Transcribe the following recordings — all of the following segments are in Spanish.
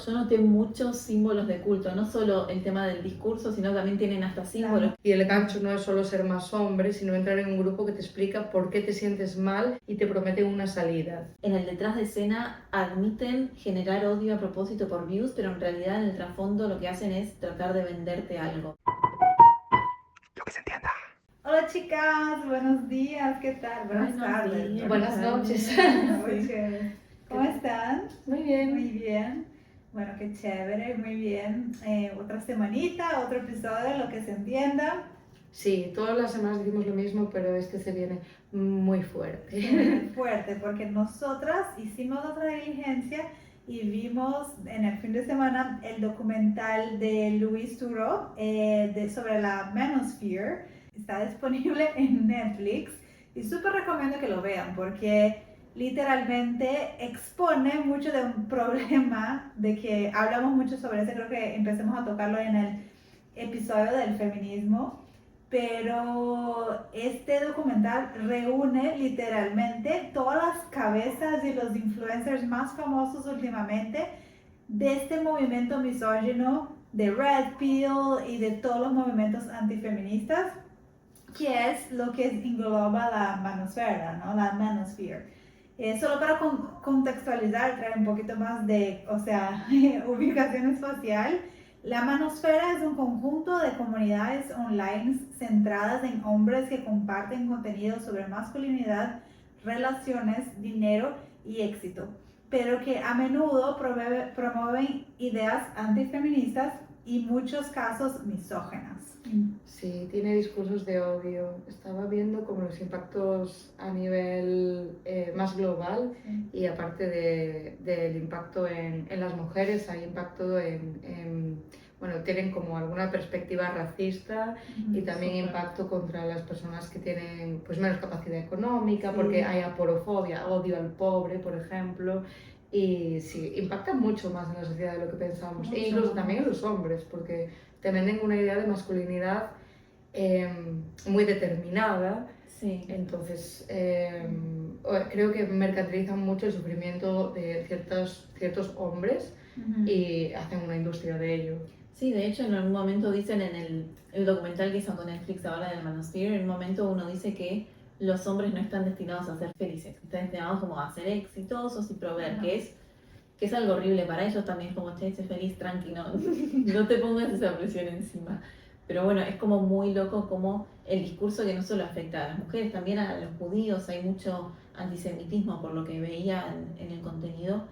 yo noté muchos símbolos de culto, no solo el tema del discurso, sino también tienen hasta símbolos. Claro. Y el gancho no es solo ser más hombre, sino entrar en un grupo que te explica por qué te sientes mal y te promete una salida. En el detrás de escena admiten generar odio a propósito por views, pero en realidad en el trasfondo lo que hacen es tratar de venderte algo. Lo que se entienda. Hola chicas, buenos días, ¿qué tal? Buenas tardes. días. Buenas noches. Muy chévere. ¿Cómo están? Muy bien. Muy bien. Bueno, qué chévere, muy bien. Otra semanita, otro episodio, lo que se entienda. Sí, todas las semanas decimos lo mismo, pero este se viene muy fuerte. Muy fuerte, porque nosotras hicimos otra diligencia y vimos en el fin de semana el documental de Louis Theroux sobre la Manosphere. Está disponible en Netflix y súper recomiendo que lo vean porque literalmente expone mucho de un problema de que hablamos mucho sobre eso, creo que empecemos a tocarlo en el episodio del feminismo, pero este documental reúne literalmente todas las cabezas y los influencers más famosos últimamente de este movimiento misógino de Red Pill y de todos los movimientos antifeministas, que es lo que engloba la manosfera, ¿no? La manosphere. Solo para contextualizar, traer un poquito más de, ubicación espacial, la manosfera es un conjunto de comunidades online centradas en hombres que comparten contenido sobre masculinidad, relaciones, dinero y éxito, pero que a menudo promueven ideas antifeministas y muchos casos misóginas. Sí, tiene discursos de odio. Estaba viendo como los impactos a nivel más global y aparte del impacto en las mujeres, hay impacto bueno, tienen como alguna perspectiva racista y también impacto contra las personas que tienen pues menos capacidad económica, porque hay aporofobia, odio al pobre, por ejemplo. Y sí, impacta mucho más en la sociedad de lo que pensamos, e incluso también en los hombres, porque te venden una idea de masculinidad muy determinada. Sí. Entonces, creo que mercantilizan mucho el sufrimiento de ciertos hombres y hacen una industria de ello. Sí, de hecho en un momento dicen en el documental que hizo con Netflix ahora del Manosphere, en un momento uno dice que los hombres no están destinados a ser felices, están destinados como a ser exitosos y proveer, que es algo horrible para ellos también, como che, sé feliz, tranquilo, no te pongas esa presión encima. Pero bueno, es como muy loco como el discurso que no solo afecta a las mujeres, también a los judíos, hay mucho antisemitismo por lo que veía en el contenido,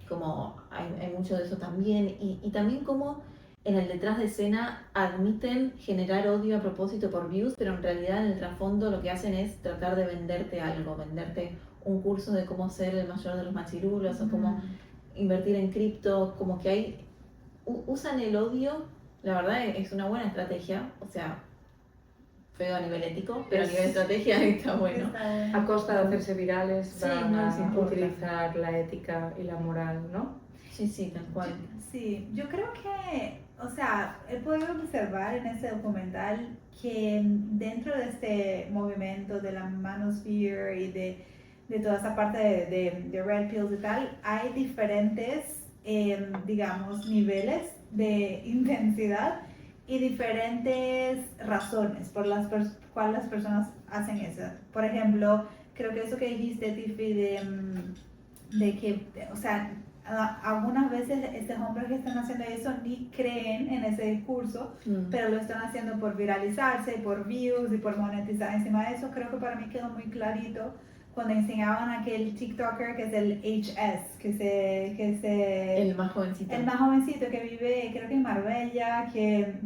como hay mucho de eso también, y también como en el detrás de escena admiten generar odio a propósito por views, pero en realidad en el trasfondo lo que hacen es tratar de venderte algo, venderte un curso de cómo ser el mayor de los machirulos o cómo invertir en cripto, como que usan el odio, la verdad es una buena estrategia, o sea, feo a nivel ético, pero a nivel estrategia está bueno. A costa de hacerse virales, Sí, van no les a importa. utilizar la ética y la moral, ¿no? Sí, tal cual. Sí, yo creo que, he podido observar en ese documental que dentro de este movimiento de la manosphere y de toda esa parte de Red Pills y tal, hay diferentes, niveles de intensidad y diferentes razones por las cuales las personas hacen eso. Por ejemplo, creo que eso que dijiste, Tiffy, de que, algunas veces estos hombres que están haciendo eso ni creen en ese discurso, pero lo están haciendo por viralizarse, por views y por monetizar encima de eso. Creo que para mí quedó muy clarito cuando enseñaban a aquel TikToker que es el HS, El más jovencito. El más jovencito que vive, creo que en Marbella, que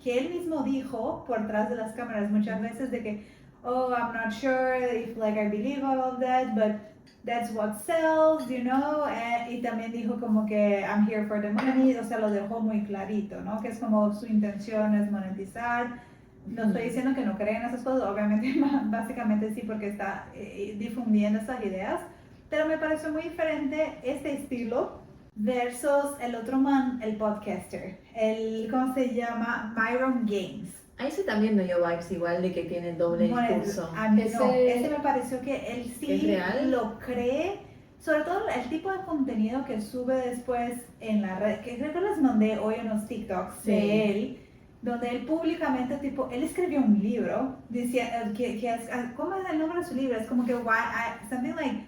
él mismo dijo por tras de las cámaras muchas veces de que, oh, I'm not sure if I believe all of that, but that's what sells, you know, y también dijo como que I'm here for the money, o sea, lo dejó muy clarito, ¿no? Que es como su intención es monetizar. No estoy diciendo que no creen esas cosas, obviamente, básicamente sí, porque está difundiendo esas ideas, pero me pareció muy diferente este estilo versus el otro man, el podcaster, ¿cómo se llama? Myron Gaines. A ese también me dio vibes igual de que tiene doble discurso. A mí no, ese me pareció que él sí ¿Es real? lo cree sobre todo el tipo de contenido que sube después en la red, que creo que les mandé hoy unos TikToks de él, donde él públicamente, tipo, él escribió un libro, decía, ¿cómo es el nombre de su libro? Es como que, something like,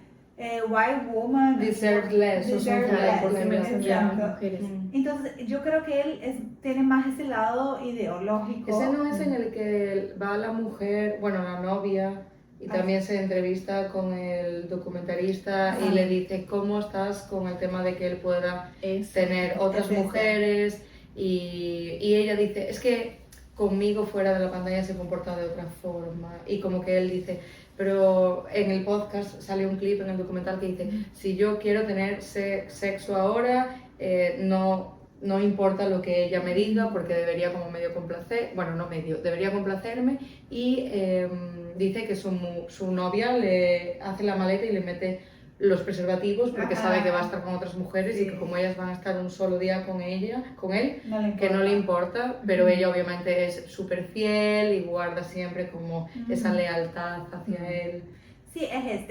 Why Woman Deserve Less, o Deserve something Less, ¿Por qué menos envían las exacto. mujeres? Entonces, yo creo que él tiene más ese lado ideológico. Ese no es en el que va la mujer, bueno, la novia, y también se entrevista con el documentarista y le dice cómo estás con el tema de que él pueda tener otras mujeres y ella dice, es que conmigo fuera de la pantalla se comporta de otra forma y como que él dice, pero en el podcast sale un clip en el documental que dice, si yo quiero tener sexo ahora, no importa lo que ella me diga porque debería como medio debería complacerme y dice que su novia le hace la maleta y le mete los preservativos porque sabe que va a estar con otras mujeres y que como ellas van a estar un solo día con él, que no le importa, pero ella obviamente es súper fiel y guarda siempre como esa lealtad hacia él. Sí, es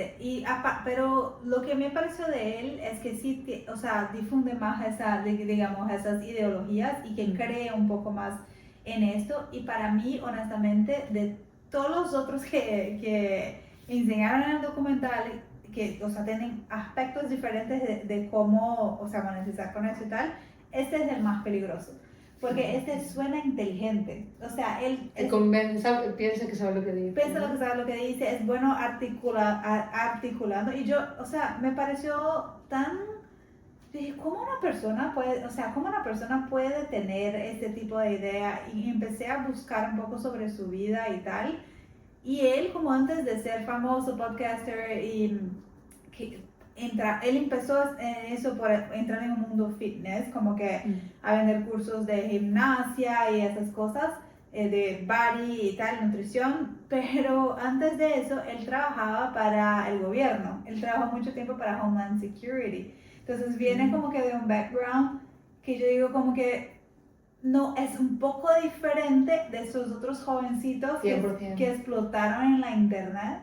pero lo que me pareció de él es que sí, o sea, difunde más esas ideologías y que cree un poco más en esto. Y para mí, honestamente, de todos los otros que enseñaron en el documental, que, o sea, tienen aspectos diferentes de cómo, o sea, monetizar con eso y tal, este es el más peligroso. Porque este suena inteligente, o sea, él piensa que sabe lo que dice. Piensa lo que sabe lo que dice, es bueno articulando. Y yo, o sea, me pareció tan... Dije, ¿cómo una persona puede tener este tipo de idea? Y empecé a buscar un poco sobre su vida y tal. Y él, como antes de ser famoso podcaster, él empezó en eso por entrar en un mundo fitness, como que a vender cursos de gimnasia y esas cosas, de body y tal, nutrición, pero antes de eso él trabajaba para el gobierno, él trabajó mucho tiempo para Homeland Security, entonces viene como que de un background que yo digo como que no, es un poco diferente de esos otros jovencitos que explotaron en la internet.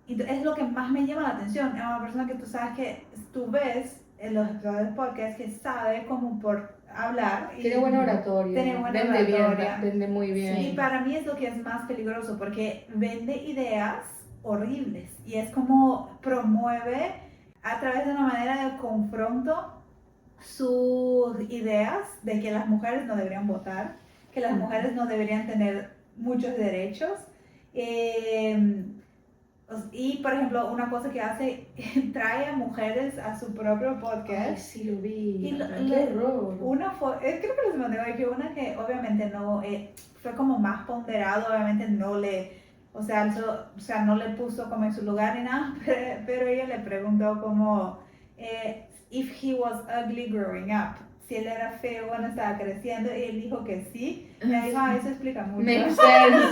Y es lo que más me llama la atención. Es una persona que tú sabes que tú ves en los episodios de podcast que sabe como por hablar. Tiene buena oratoria. Vende muy bien. Sí, y para mí es lo que es más peligroso porque vende ideas horribles y es como promueve a través de una manera de confronto sus ideas de que las mujeres no deberían votar, que las mujeres no deberían tener muchos derechos. Y, por ejemplo, una cosa que hace, trae a mujeres a su propio podcast. Ay, sí, lo vi. Y ¡Qué horror! creo que les mandé hoy que una que obviamente no, fue como más ponderado, obviamente no le, no le puso como en su lugar ni nada, pero ella le preguntó como, if he was ugly growing up, si él era feo cuando estaba creciendo, y él dijo que sí. Me dijo, eso explica mucho. Makes sense.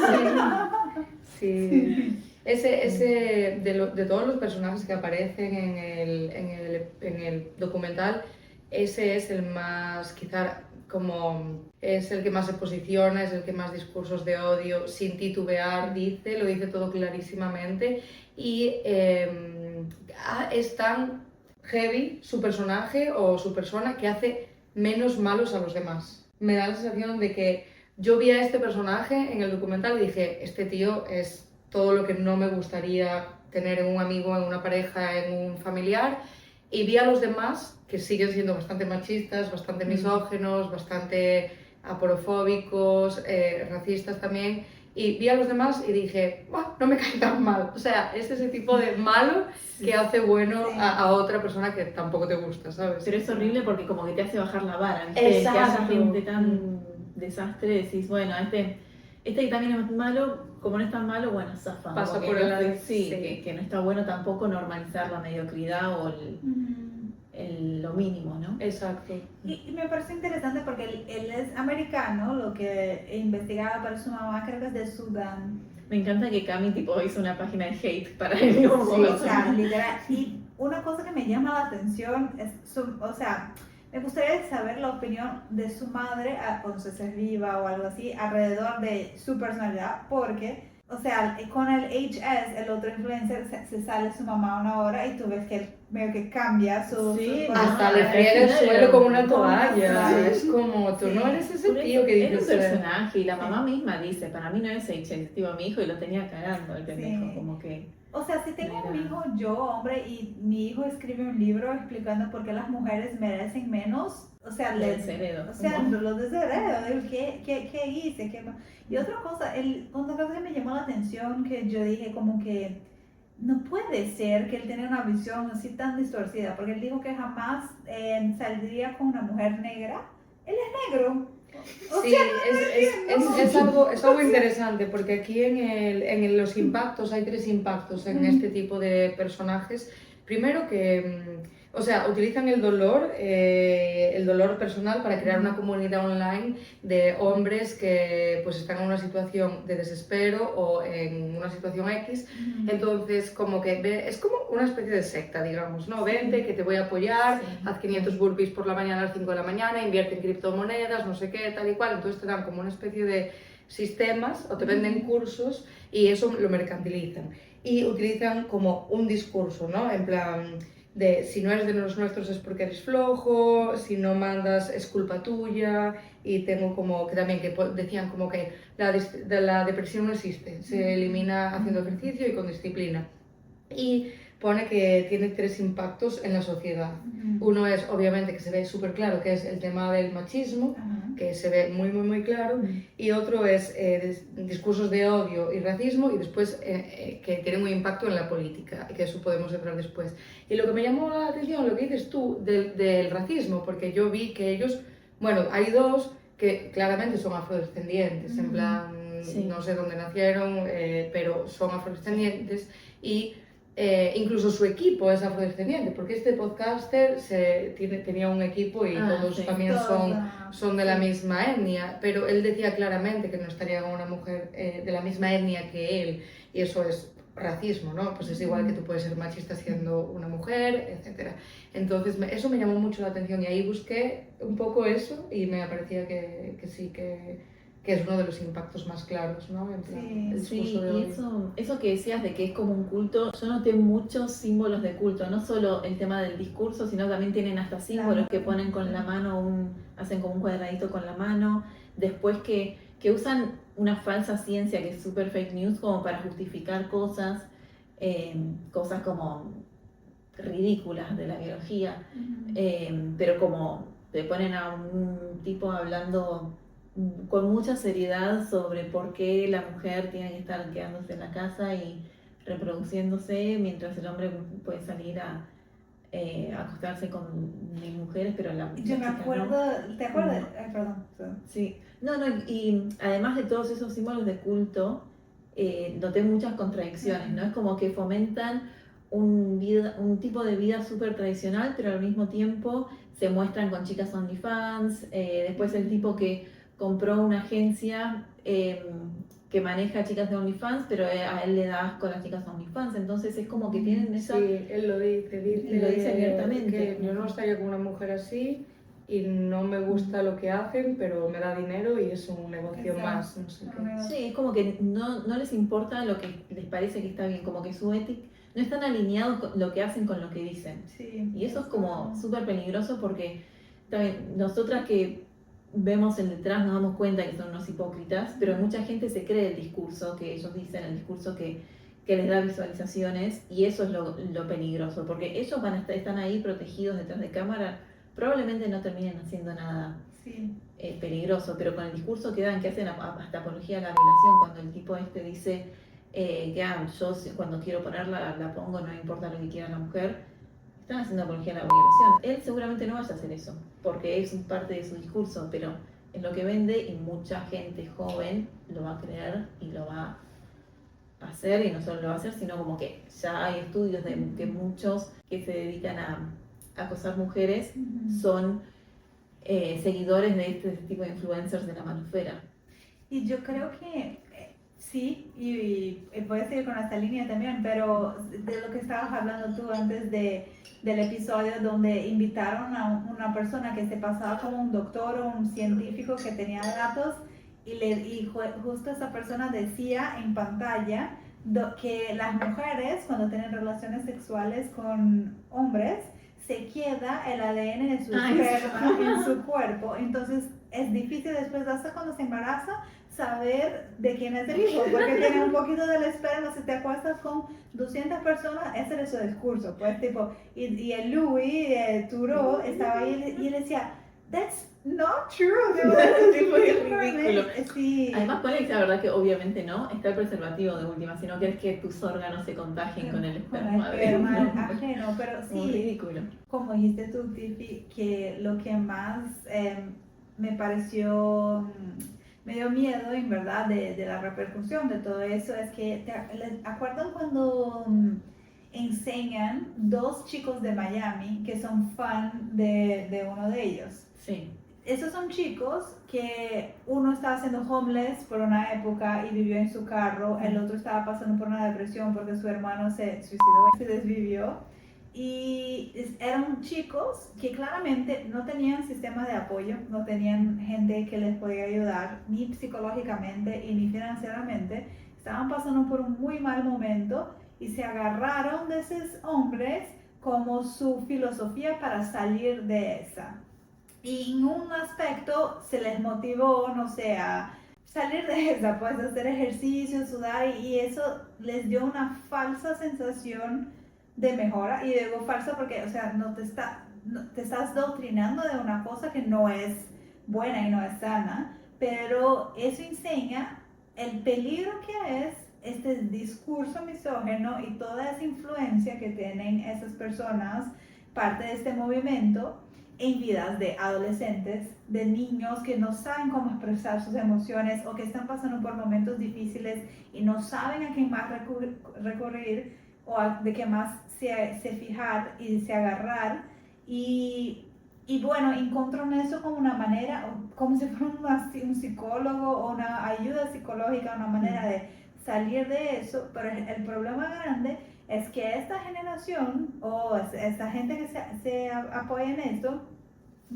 Sí. De todos los personajes que aparecen en el documental, ese es el más, quizá, como es el que más se posiciona, es el que más discursos de odio, sin titubear, lo dice todo clarísimamente y es tan heavy su personaje o su persona que hace menos malos a los demás. Me da la sensación de que yo vi a este personaje en el documental y dije, este tío es todo lo que no me gustaría tener en un amigo, en una pareja, en un familiar, y vi a los demás que siguen siendo bastante machistas, bastante misóginos, bastante aporofóbicos, racistas también, y vi a los demás y dije, no me cae tan mal. O sea, es ese tipo de malo que hace bueno a otra persona que tampoco te gusta, ¿sabes? Pero es horrible porque como que te hace bajar la vara, ¿viste? Exacto. Que haya gente tan desastre, decís, bueno, este que también es malo, como no es tan malo, bueno, zafa. Pasa por el lado. Que no está bueno tampoco normalizar la mediocridad o lo mínimo, ¿no? Exacto. Y me parece interesante porque él es americano, lo que investigaba para su mamá, creo que es de Sudán. Me encanta que Cami tipo hizo una página de hate para él. O sea, literal. Y una cosa que me llama la atención es, me gustaría saber la opinión de su madre, cuando se viva o algo así, alrededor de su personalidad, porque, o sea, con el HS, el otro influencer, se sale su mamá una hora y tú ves que él medio que cambia su... Sí, su- Hasta no, le al friega el final suelo era como una un- toalla. Sí. Es como, tú no eres ese Por eso, tío que era un dices. personaje y la mamá misma dice, para mí no es H, tipo mi hijo y lo tenía cagando el pendejo, Sí. como que... O sea, si tengo un Mira. hijo yo, hombre, y mi hijo escribe un libro explicando por qué las mujeres merecen menos, o sea, Lo desheredo. o sea, ¿No? lo desheredo, digo, ¿qué hice? Y otra cosa, otra cosa que me llamó la atención, que yo dije como que no puede ser que él tenga una visión así tan distorcida, porque él dijo que jamás saldría con una mujer negra. Él es negro. O Sí, sea, es algo interesante porque aquí en los impactos hay 3 impactos en este tipo de personajes. Primero que, o sea, utilizan el dolor personal para crear una comunidad online de hombres que pues están en una situación de desespero o en una situación X. Entonces, como que es como una especie de secta, digamos, ¿no? Vente, que te voy a apoyar, Sí. haz 500 burpees por la mañana a las 5 de la mañana, invierte en criptomonedas, no sé qué, tal y cual. Entonces te dan como una especie de sistemas o te venden cursos y eso lo mercantilizan. Y utilizan como un discurso, ¿no? En plan de si no eres de los nuestros es porque eres flojo, si no mandas es culpa tuya. Y tengo como que también que decían como que la depresión no existe, se elimina haciendo ejercicio y con disciplina. Y pone que tiene 3 impactos en la sociedad. Uno es, obviamente, que se ve súper claro, que es el tema del machismo, que se ve muy, muy, muy claro. Y otro es discursos de odio y racismo, y después que tienen un impacto en la política, que eso podemos hablar después. Y lo que me llamó la atención, lo que dices tú del racismo, porque yo vi que ellos, bueno, hay 2 que claramente son afrodescendientes, en plan, Sí. no sé dónde nacieron, pero son afrodescendientes y incluso su equipo es afrodescendiente, porque este podcaster tenía un equipo y todos sí. también son de la Sí. misma etnia, pero él decía claramente que no estaría con una mujer de la misma etnia que él, y eso es racismo, ¿no? Pues es igual que tú puedes ser machista siendo una mujer, etc. Entonces eso me llamó mucho la atención y ahí busqué un poco eso y me parecía que sí, que es uno de los impactos más claros, ¿no? En plan, Sí, el Sí, discurso de y odio. eso que decías de que es como un culto, yo noté muchos símbolos de culto, no solo el tema del discurso, sino también tienen hasta símbolos que ponen con la mano, hacen como un cuadradito con la mano, después que usan una falsa ciencia que es super fake news como para justificar cosas, cosas como ridículas de la biología, pero como te ponen a un tipo hablando con mucha seriedad sobre por qué la mujer tiene que estar quedándose en la casa y reproduciéndose mientras el hombre puede salir a acostarse con mil mujeres, pero Yo me acuerdo, ¿te acuerdas? Ay, perdón. Sí, no, y además de todos esos símbolos de culto, noté muchas contradicciones, ¿no? Es como que fomentan un tipo de vida súper tradicional, pero al mismo tiempo se muestran con chicas OnlyFans, después el tipo que compró una agencia que maneja chicas de OnlyFans, pero a él le da asco a las chicas OnlyFans, entonces es como que tienen esa... Sí, él lo dice Lo dice abiertamente. que yo no estaría con una mujer así y no me gusta lo que hacen, pero me da dinero y es un negocio Exacto. más, no sé qué. Sí, es como que no les importa lo que les parece que está bien, como que su ética, no están alineados con lo que hacen con lo que dicen. Sí, Y eso es como súper peligroso porque también nosotras que vemos el detrás nos damos cuenta que son unos hipócritas, pero mucha gente se cree el discurso que ellos dicen, el discurso que les da visualizaciones, y eso es lo peligroso, porque ellos están ahí protegidos detrás de cámara, probablemente no terminen haciendo nada Sí. peligroso, pero con el discurso que dan, que hacen hasta apología a la violación, cuando el tipo este dice que yo cuando quiero ponerla la pongo, no me importa lo que quiera la mujer, están haciendo apología a la violación. Él seguramente no vaya a hacer eso, porque es parte de su discurso, pero es lo que vende y mucha gente joven lo va a creer y lo va a hacer, y no solo lo va a hacer, sino como que ya hay estudios de que muchos que se dedican a acosar mujeres son seguidores de este tipo de influencers de la manufera. Y yo creo que sí, y voy a seguir con esta línea también, pero de lo que estabas hablando tú antes del episodio donde invitaron a una persona que se pasaba como un doctor o un científico que tenía datos y justo esa persona decía en pantalla que las mujeres cuando tienen relaciones sexuales con hombres, se queda el ADN de su esperma en su cuerpo, entonces es difícil después, hasta cuando se embaraza, saber de quién es el hijo, porque tiene un poquito del esperma. Si te acuestas con 200 personas, ese es su discurso, pues tipo, y el Louis Theroux estaba ahí y él decía, that's not true, Es ridículo. Sí. Además, ponle que la verdad que obviamente no, está el preservativo de última, si no quieres que tus órganos se contagien con el esperma ajeno, pero sí, muy ridículo. como dijiste tú, Tiffy, que lo que más me pareció, me dio miedo, en verdad, de la repercusión de todo eso, es que, ¿acuerdan cuando enseñan dos chicos de Miami que son fan de uno de ellos? Sí. Esos son chicos que uno estaba siendo homeless por una época y vivió en su carro, el otro estaba pasando por una depresión porque su hermano se suicidó y se desvivió. Y eran chicos que claramente no tenían sistema de apoyo, no tenían gente que les podía ayudar, ni psicológicamente y ni financieramente. Estaban pasando por un muy mal momento y se agarraron de esos hombres como su filosofía para salir de esa. Y en un aspecto se les motivó, no sé, a salir de esa, pues hacer ejercicio, sudar, y eso les dio una falsa sensación de mejora. Y digo falsa porque, o sea, te estás doctrinando de una cosa que no es buena y no es sana, pero eso enseña el peligro que es este discurso misógino y toda esa influencia que tienen esas personas, parte de este movimiento, en vidas de adolescentes, de niños que no saben cómo expresar sus emociones o que están pasando por momentos difíciles y no saben a quién más recurrir o de qué más se fijar y se agarrar. Y bueno, encuentran eso como una manera, como si fuera un psicólogo o una ayuda psicológica, una manera de salir de eso, pero el problema grande es que esta generación o esta gente que se apoya en esto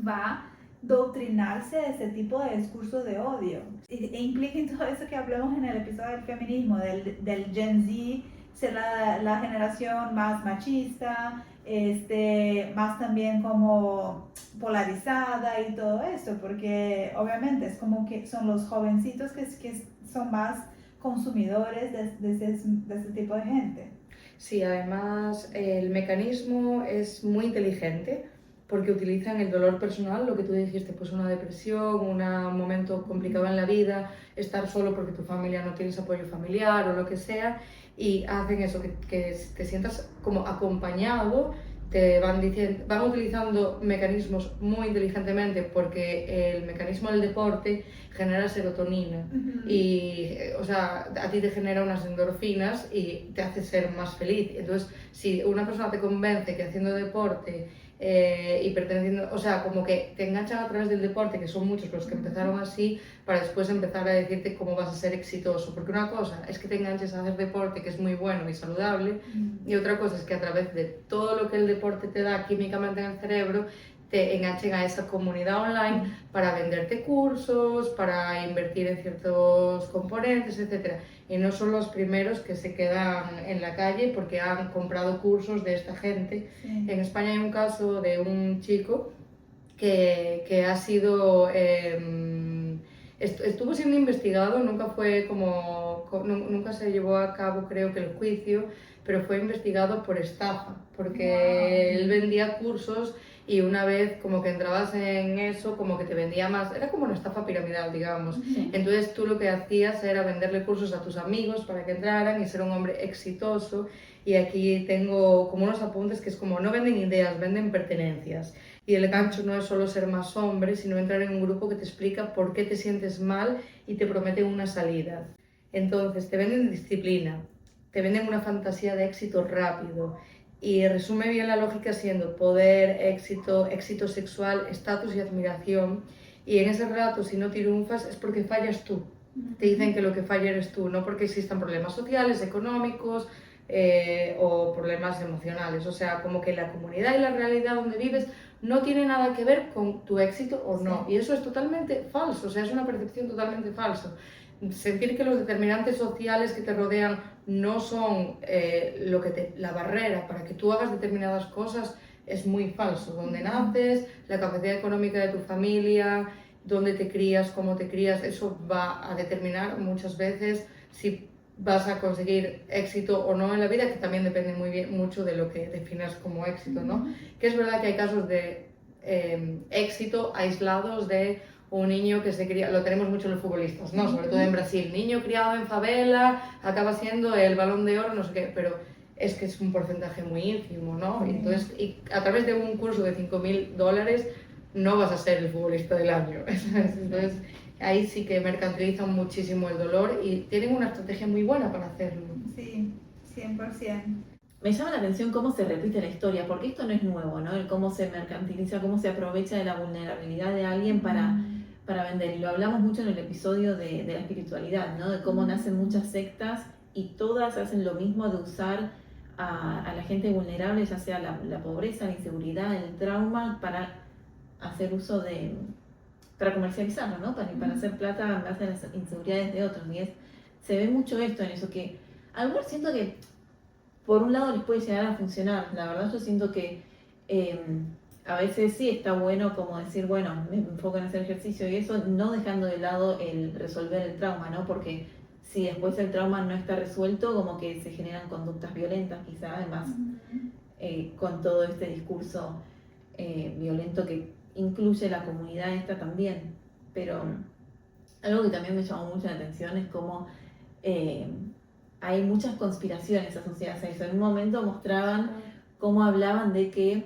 va a doctrinarse de ese tipo de discurso de odio. E implica en todo eso que hablamos en el episodio del feminismo, del Gen Z, ser la generación más machista, más también como polarizada y todo esto, porque obviamente es como que son los jovencitos que son más consumidores de ese tipo de gente. Sí, además el mecanismo es muy inteligente porque utilizan el dolor personal, lo que tú dijiste, pues una depresión, un momento complicado en la vida, estar solo porque tu familia no tienes apoyo familiar o lo que sea, y hacen eso, que te sientas como acompañado. Te van utilizando mecanismos muy inteligentemente porque el mecanismo del deporte genera serotonina y, o sea, a ti te genera unas endorfinas y te hace ser más feliz. Entonces, si una persona te convence que haciendo deporte y perteneciendo, o sea, como que te enganchan a través del deporte, que son muchos los que empezaron así, para después empezar a decirte cómo vas a ser exitoso. Porque una cosa es que te enganches a hacer deporte, que es muy bueno y saludable, y otra cosa es que a través de todo lo que el deporte te da químicamente en el cerebro, te enganchen a esa comunidad online para venderte cursos, para invertir en ciertos componentes, etc. Y no son los primeros que se quedan en la calle porque han comprado cursos de esta gente. Sí. En España hay un caso de un chico que ha sido... estuvo siendo investigado, nunca se llevó a cabo, creo que el juicio, pero fue investigado por estafa, porque él vendía cursos y una vez como que entrabas en eso, como que te vendía más, era como una estafa piramidal, digamos. Entonces tú lo que hacías era venderle cursos a tus amigos para que entraran y ser un hombre exitoso. Y aquí tengo como unos apuntes que es como, no venden ideas, venden pertenencias. Y el gancho no es solo ser más hombre, sino entrar en un grupo que te explica por qué te sientes mal y te prometen una salida. Entonces te venden disciplina, te venden una fantasía de éxito rápido. Y resume bien la lógica siendo poder, éxito sexual, estatus y admiración. Y en ese rato, si no triunfas, es porque fallas tú. Te dicen que lo que falla eres tú, no porque existan problemas sociales, económicos o problemas emocionales. O sea, como que la comunidad y la realidad donde vives no tiene nada que ver con tu éxito o no. Y eso es totalmente falso, o sea, es una percepción totalmente falsa. Sentir que los determinantes sociales que te rodean no son la barrera para que tú hagas determinadas cosas es muy falso. Donde naces, la capacidad económica de tu familia, dónde te crías, cómo te crías, eso va a determinar muchas veces si vas a conseguir éxito o no en la vida, que también depende mucho de lo que definas como éxito, ¿no? Que es verdad que hay casos de éxito aislados de un niño que se cría, lo tenemos mucho los futbolistas, ¿no? Sobre todo en Brasil, niño criado en favela, acaba siendo el Balón de Oro, no sé qué, pero es que es un porcentaje muy ínfimo, ¿no? Entonces, y a través de un curso de $5.000 no vas a ser el futbolista del año, ¿sabes? Entonces, ahí sí que mercantilizan muchísimo el dolor y tienen una estrategia muy buena para hacerlo. Sí, 100%. Me llama la atención cómo se repite la historia, porque esto no es nuevo, ¿no? El cómo se mercantiliza, cómo se aprovecha de la vulnerabilidad de alguien para vender. Y lo hablamos mucho en el episodio de la espiritualidad, ¿no? De cómo nacen muchas sectas y todas hacen lo mismo de usar a la gente vulnerable, ya sea la pobreza, la inseguridad, el trauma, para hacer uso para comercializarlo, ¿no? Para hacer plata en base a las inseguridades de otros. Y se ve mucho esto en eso, que algunos siento que por un lado les puede llegar a funcionar. La verdad yo siento que a veces sí está bueno como decir, bueno, me enfoco en hacer ejercicio y eso, no dejando de lado el resolver el trauma, ¿no? Porque si después el trauma no está resuelto, como que se generan conductas violentas quizá, además con todo este discurso violento que incluye la comunidad esta también. Pero algo que también me llamó mucho la atención es cómo hay muchas conspiraciones asociadas a eso. En un momento mostraban cómo hablaban de que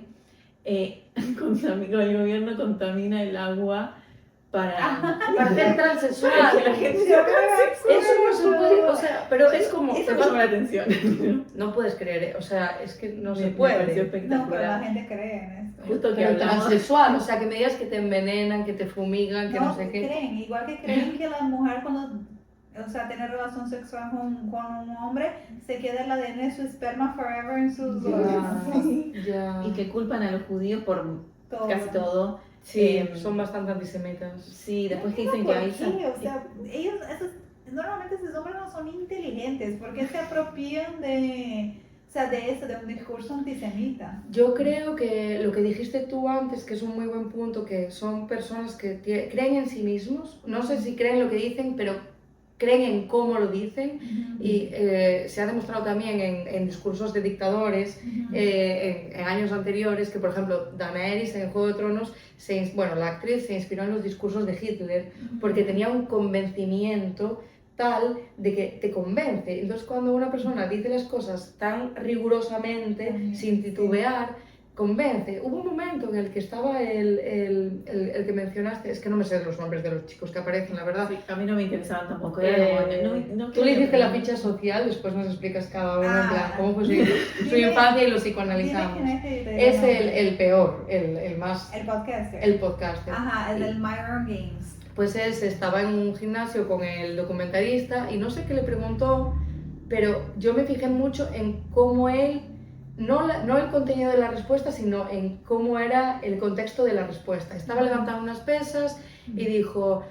el gobierno contamina el agua Para ser transexual. que la gente Eso no se puede, o sea, pero es como... eso me llama la atención. No puedes creer, o sea, es que no se Me pareció puede. No, pero la espectacular. gente cree en esto. Justo que Pero hablamos. transexual, o sea, que me digas que te envenenan, que te fumigan, que no sé qué. creen, igual que creen que la mujer cuando, o sea, tiene relación sexual con un hombre, se queda el ADN de su esperma forever en sus Ya. Y que culpan a los judíos por todo. casi todo. Sí, son bastante antisemitas. Sí, después que No, dicen que ¿por hay... qué? O sea, normalmente esos hombres no son inteligentes, porque se apropian de un discurso antisemita. Yo creo que lo que dijiste tú antes, que es un muy buen punto, que son personas que creen en sí mismos, no sé si creen lo que dicen, pero creen en cómo lo dicen, y se ha demostrado también en discursos de dictadores en años anteriores, que por ejemplo Daenerys en Juego de Tronos, la actriz se inspiró en los discursos de Hitler, porque tenía un convencimiento tal de que te convence. Entonces cuando una persona dice las cosas tan rigurosamente, sin titubear, convence. Hubo un momento en el que estaba el que mencionaste, es que no me sé los nombres de los chicos que aparecen, la verdad. Sí, a mí no me interesaban tampoco. Era como, Tú le hiciste la ficha social, después nos explicas cada uno en plan cómo fue su infancia y lo psicoanalizamos. Es el peor, el más... El podcaster. El podcaster. Ajá, el del Myron Games. Pues él estaba en un gimnasio con el documentalista y no sé qué le preguntó, pero yo me fijé mucho en cómo él, no el contenido de la respuesta, sino en cómo era el contexto de la respuesta. Estaba levantando unas pesas y dijo,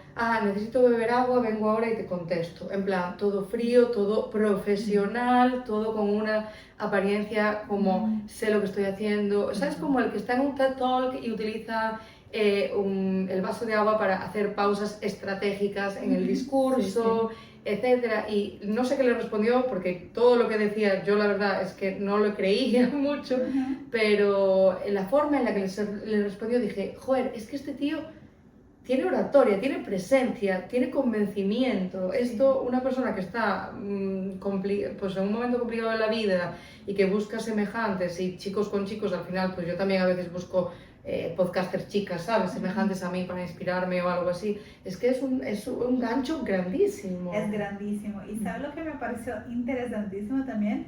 necesito beber agua, vengo ahora y te contesto. En plan, todo frío, todo profesional, todo con una apariencia como sé lo que estoy haciendo. ¿Sabes? Como el que está en un TED Talk y utiliza el vaso de agua para hacer pausas estratégicas en el discurso, etcétera. Y no sé qué le respondió, porque todo lo que decía yo la verdad es que no lo creía mucho, pero la forma en la que le respondió dije, joder, es que este tío tiene oratoria, tiene presencia, tiene convencimiento. Esto, una persona que está pues en un momento complicado de la vida y que busca semejantes, y chicos con chicos, al final, pues yo también a veces busco podcasters chicas, ¿sabes? Semejantes a mí para inspirarme o algo así. Es que es un gancho grandísimo. Es grandísimo. ¿Y sabes lo que me pareció interesantísimo también?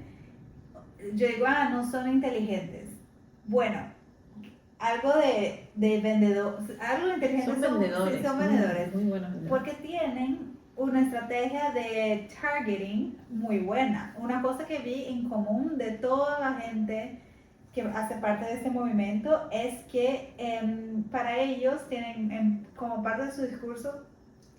Yo digo, no son inteligentes. Bueno, algo de vendedor, algo de inteligentes son vendedores. son vendedores. Muy buenos vendedores. Porque tienen una estrategia de targeting muy buena. Una cosa que vi en común de toda la gente que hace parte de este movimiento es que para ellos tienen como parte de su discurso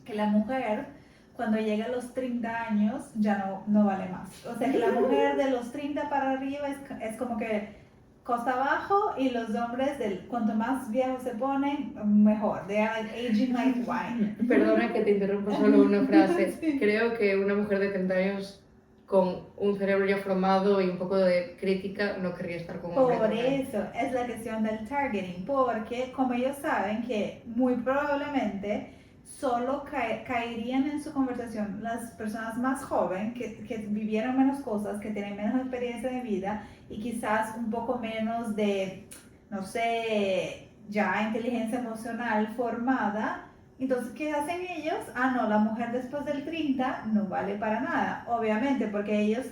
que la mujer cuando llega a los 30 años ya no vale más. O sea que la mujer de los 30 para arriba es como que costa abajo, y los hombres, cuanto más viejos se ponen, mejor. They are like aging like wine. Perdona que te interrumpa solo una frase. Sí. Creo que una mujer de 30 años con un cerebro ya formado y un poco de crítica no querría estar con un hombre. Por también. eso es la cuestión del targeting, porque como ellos saben que muy probablemente solo caerían en su conversación las personas más jóvenes que vivieron menos cosas, que tienen menos experiencia de vida y quizás un poco menos de, no sé, ya inteligencia emocional formada. Entonces, ¿qué hacen ellos? Ah, no, la mujer después del 30 no vale para nada, obviamente, porque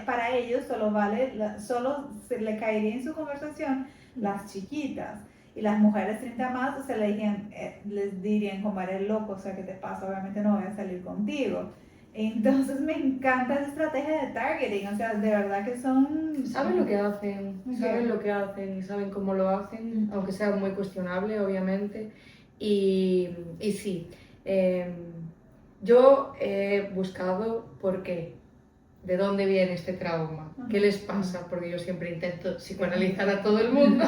para ellos solo se le caería en su conversación las chiquitas. Y las mujeres 30 más les dirían como eres loco, o sea, ¿qué te pasa? Obviamente no voy a salir contigo. Entonces me encanta esa estrategia de targeting, o sea, de verdad que son... Saben lo que hacen, saben lo que hacen y saben cómo lo hacen, aunque sea muy cuestionable, obviamente. Y sí, yo he buscado por qué, de dónde viene este trauma, qué les pasa, porque yo siempre intento psicoanalizar a todo el mundo.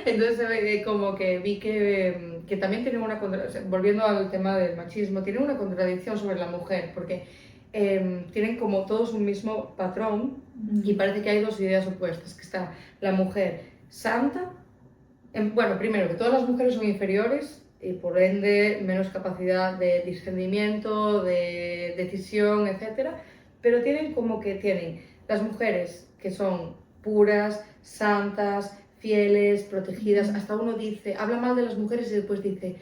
Entonces como que vi que también tienen volviendo al tema del machismo, tienen una contradicción sobre la mujer, porque tienen como todos un mismo patrón y parece que hay dos ideas opuestas, que está la mujer santa, bueno, primero que todas las mujeres son inferiores y por ende menos capacidad de discernimiento, de decisión, etc. Pero tienen las mujeres que son puras, santas, fieles, protegidas. Hasta uno habla mal de las mujeres y después dice,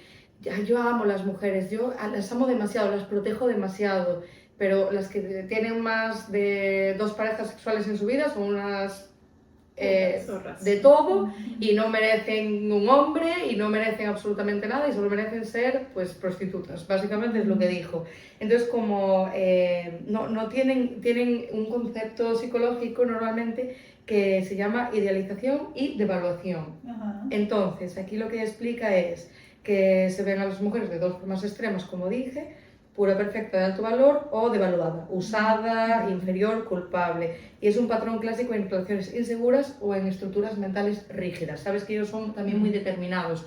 yo amo las mujeres, yo las amo demasiado, las protejo demasiado, pero las que tienen más de 2 parejas sexuales en su vida son unas de todo y no merecen un hombre y no merecen absolutamente nada y solo merecen ser pues prostitutas, básicamente es lo que dijo. Entonces como no tienen un concepto psicológico normalmente que se llama idealización y devaluación. Entonces aquí lo que explica es que se ven a las mujeres de 2 formas extremas, como dije: pura, perfecta, de alto valor, o devaluada, usada, inferior, culpable. Y es un patrón clásico en relaciones inseguras o en estructuras mentales rígidas. Sabes que ellos son también muy determinados,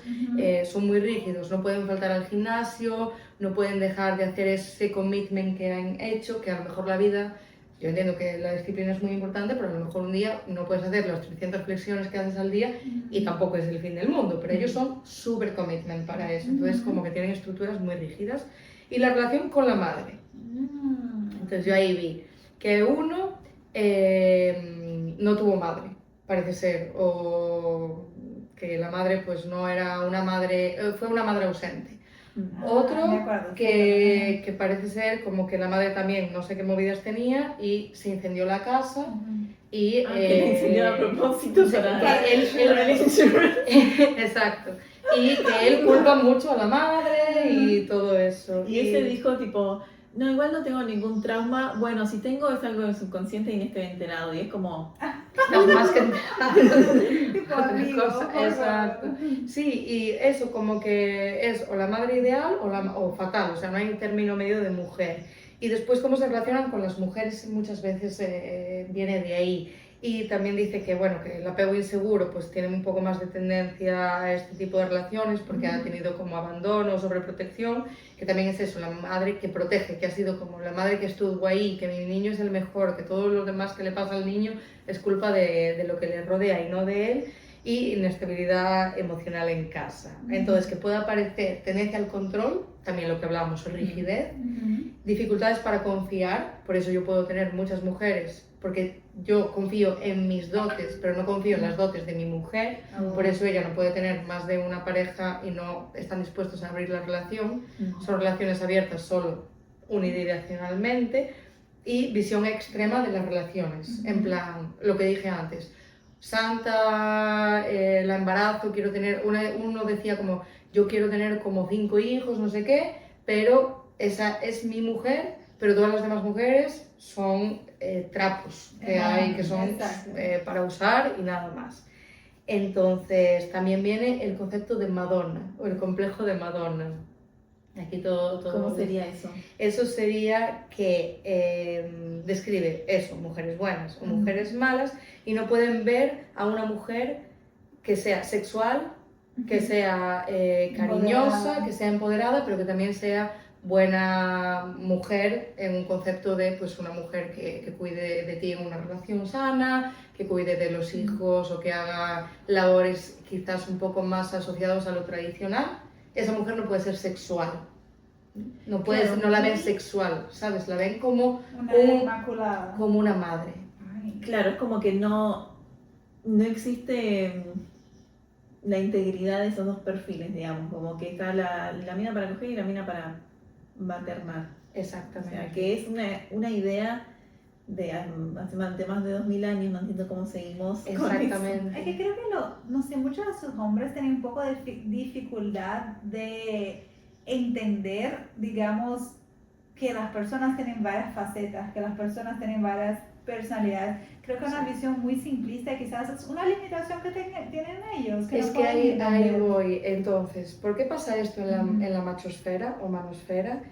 son muy rígidos, no pueden faltar al gimnasio, no pueden dejar de hacer ese commitment que han hecho, que a lo mejor la vida... Yo entiendo que la disciplina es muy importante, pero a lo mejor un día no puedes hacer las 300 flexiones que haces al día y tampoco es el fin del mundo, pero ellos son súper commitment para eso. Entonces como que tienen estructuras muy rígidas. Y la relación con la madre. Entonces yo ahí vi que uno no tuvo madre, parece ser, o que la madre pues no era una madre, fue una madre ausente. Otro que parece ser como que la madre también no sé qué movidas tenía y se incendió la casa. Y que le incendió a propósito para exacto. Y que él culpa mucho a la madre y todo eso. Y ese dijo tipo, no, igual no tengo ningún trauma, bueno, si tengo es algo del subconsciente y no estoy enterado. Y es como... Estás más que enterado. Exacto. Sí, y eso como que es o la madre ideal o fatal, o sea, no hay un término medio de mujer. Y después cómo se relacionan con las mujeres muchas veces viene de ahí. Y también dice que, bueno, que el apego inseguro pues tiene un poco más de tendencia a este tipo de relaciones porque ha tenido como abandono, sobreprotección, que también es eso, la madre que protege, que ha sido como la madre que estuvo ahí, que mi niño es el mejor, que todo lo demás que le pasa al niño es culpa de lo que le rodea y no de él, y inestabilidad emocional en casa. Entonces, que pueda aparecer tendencia al control, también lo que hablábamos, rigidez, dificultades para confiar, por eso yo puedo tener muchas mujeres, porque yo confío en mis dotes, pero no confío en las dotes de mi mujer, por eso ella no puede tener más de una pareja y no están dispuestos a abrir la relación, son relaciones abiertas solo unidireccionalmente, y visión extrema de las relaciones, en plan, lo que dije antes, santa, la embarazo, quiero tener, uno decía como, yo quiero tener como 5 hijos, no sé qué, pero esa es mi mujer, pero todas las demás mujeres son trapos que hay, que son para usar y nada más. Entonces también viene el concepto de Madonna, o el complejo de Madonna, Aquí todo ¿Cómo sería eso? Eso sería que describe eso, mujeres buenas o mujeres malas, y no pueden ver a una mujer que sea sexual, que sea cariñosa, Empoderada. que sea empoderada, pero que también sea buena mujer en un concepto de pues una mujer que cuide de ti en una relación sana, que cuide de los hijos o que haga labores quizás un poco más asociados a lo tradicional. Esa mujer no puede ser sexual. No, Claro. no la ven sexual, ¿sabes? La ven como, Una inmaculada. como una madre. Ay. Claro, es como que no existe la integridad de esos dos perfiles, digamos, como que está la mina para coger y la mina para maternar. O Exactamente. sea, que es una idea de hace más de 2000 años, no entiendo cómo seguimos con eso. Exactamente. Es que creo que no sé, muchos de sus hombres tienen un poco de dificultad de entender, digamos, que las personas tienen varias facetas, que las personas tienen varias personalidades. Creo que es una visión muy simplista y quizás es una limitación que tienen ellos. Es no que pueden ahí entender. voy. Entonces, ¿por qué pasa esto en la machosfera o manosfera?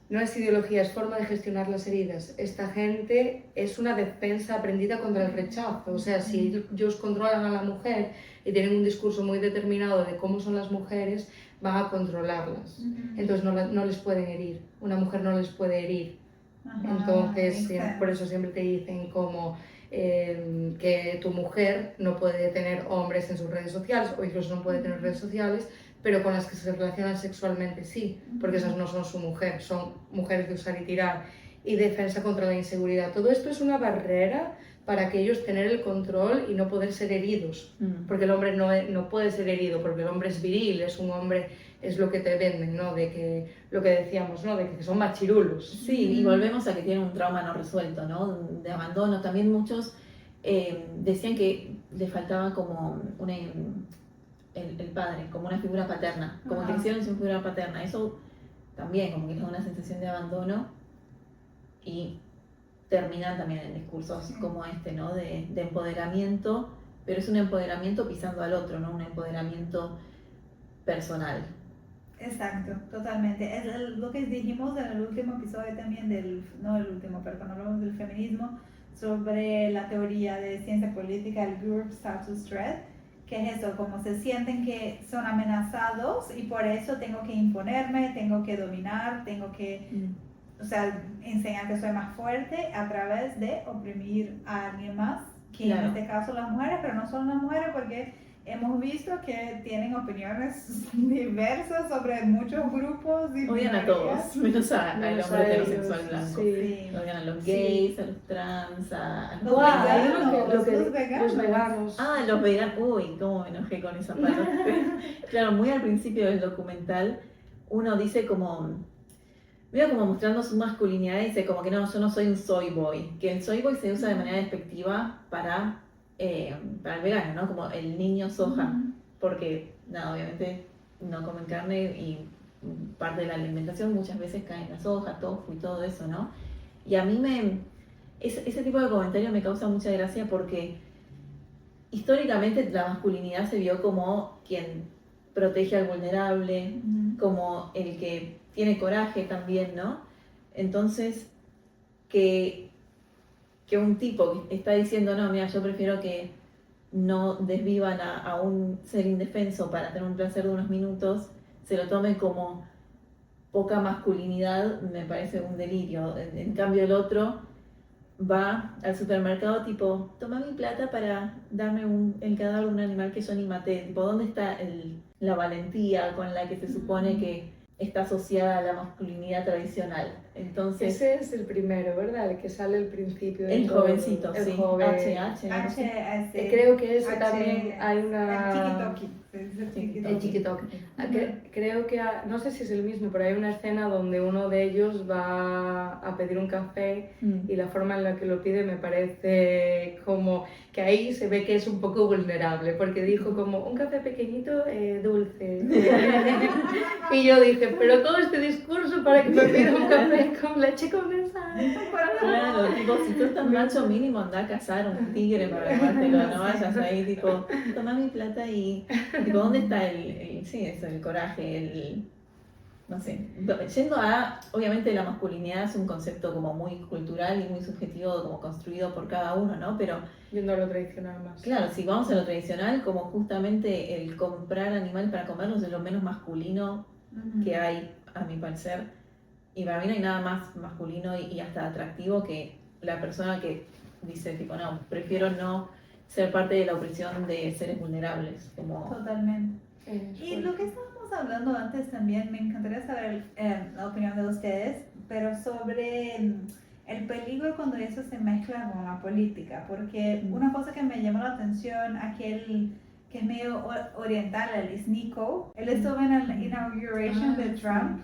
No es ideología, es forma de gestionar las heridas. Esta gente es una defensa aprendida contra el rechazo. O sea, si ellos controlan a la mujer y tienen un discurso muy determinado de cómo son las mujeres, van a controlarlas. Entonces no les pueden herir. Una mujer no les puede herir. Ajá, Entonces, exacto. por eso siempre te dicen como que tu mujer no puede tener hombres en sus redes sociales o incluso no puede tener redes sociales, pero con las que se relacionan sexualmente sí, porque esas no son su mujer, son mujeres de usar y tirar, y defensa contra la inseguridad. Todo esto es una barrera para que ellos tener el control y no poder ser heridos, porque el hombre no puede ser herido, porque el hombre es viril, es un hombre, es lo que te venden, ¿no? De que, lo que decíamos, ¿no? De que son machirulos. Sí, y volvemos a que tienen un trauma no resuelto, ¿no? De abandono. También muchos decían que le faltaba como el padre, como una figura paterna, como Ajá. crecieron sin figura paterna. Eso también como que les da una sensación de abandono y terminan también en discursos como este, ¿no? De empoderamiento, pero es un empoderamiento pisando al otro, no un empoderamiento personal. Exacto, totalmente. Es lo que dijimos en el último episodio también no el último, pero cuando hablamos del feminismo, sobre la teoría de ciencia política, el Group Status Threat, que es eso, como se sienten que son amenazados y por eso tengo que imponerme, tengo que dominar, tengo que, o sea, enseñar que soy más fuerte a través de oprimir a alguien más, que Claro. en este caso las mujeres, pero no solo las mujeres, porque hemos visto que tienen opiniones diversas sobre muchos grupos y Odian a minorías. todos, menos al Menos hombre a ellos, heterosexual blanco. sí. Odian a los Sí. gays, a los trans, a los Los Guau, veganos, los veganos. Los veganos. Ah, los veganos. Uy, cómo me enojé con esa parte. Claro, muy al principio del documental, uno dice como, veo como mostrando su masculinidad y dice como que no, yo no soy un soy boy. Que el soy boy se usa de manera despectiva para el vegano, ¿no? Como el niño soja. Porque, nada, obviamente no comen carne y parte de la alimentación muchas veces cae en la soja, tofu y todo eso, ¿no? Y a mí ese tipo de comentario me causa mucha gracia porque históricamente la masculinidad se vio como quien protege al vulnerable, como el que tiene coraje también, ¿no? Entonces, que un tipo que está diciendo, no, mira, yo prefiero que no desvivan a un ser indefenso para tener un placer de unos minutos, se lo tome como poca masculinidad, me parece un delirio. En cambio el otro va al supermercado tipo, toma mi plata para darme el cadáver de un animal que yo ni maté. Tipo, ¿dónde está la valentía con la que se supone que está asociada a la masculinidad tradicional? Entonces, Ese es el primero, ¿verdad? El que sale al principio. de el todo. jovencito, El sí, joven. HH, no sé. Creo que ese también hay una... El chiquitoki. Se dice El chiquitoki. chiquitoque. Creo que, no sé si es el mismo, pero hay una escena donde uno de ellos va a pedir un café y la forma en la que lo pide me parece como que ahí se ve que es un poco vulnerable, porque dijo como un café pequeñito, dulce. Y yo dije, pero todo este discurso para que me pida un café con leche condensada. Claro, tipo, si tú estás macho, mínimo anda a cazar un tigre para ganártelo, no vayas ahí, tipo, toma mi plata y, tipo, ¿dónde está sí, eso, el coraje, no sé, yendo a, obviamente la masculinidad es un concepto como muy cultural y muy subjetivo, como construido por cada uno, ¿no? Pero Yendo a lo tradicional más. claro, si vamos a lo tradicional, como justamente el comprar animal para comerlos es lo menos masculino que hay, a mi parecer. Y para mí no hay nada más masculino y hasta atractivo que la persona que dice, tipo, no, prefiero no ser parte de la opresión de seres vulnerables. Como, Totalmente. Y Bueno. lo que estábamos hablando antes también, me encantaría saber la opinión de ustedes, pero sobre el peligro cuando eso se mezcla con la política, porque una cosa que me llamó la atención, aquel que es medio oriental, el Sneeko, él estuvo en la inauguration de Trump.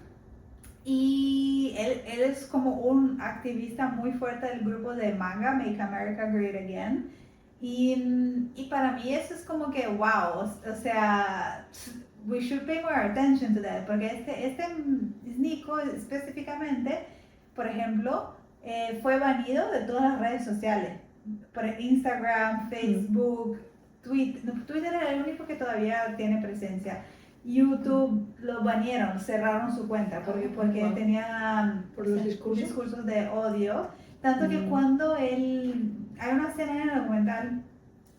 Y él es como un activista muy fuerte del grupo de MAGA, Make America Great Again. Y para mí eso es como que, wow, o sea, we should pay more attention to that, porque este Sneeko específicamente, por ejemplo, fue banido de todas las redes sociales, por Instagram, Facebook, Twitter era el único que todavía tiene presencia. YouTube lo banearon, cerraron su cuenta porque tenía ¿Por los discursos? de odio. Tanto que cuando hay una escena en el documental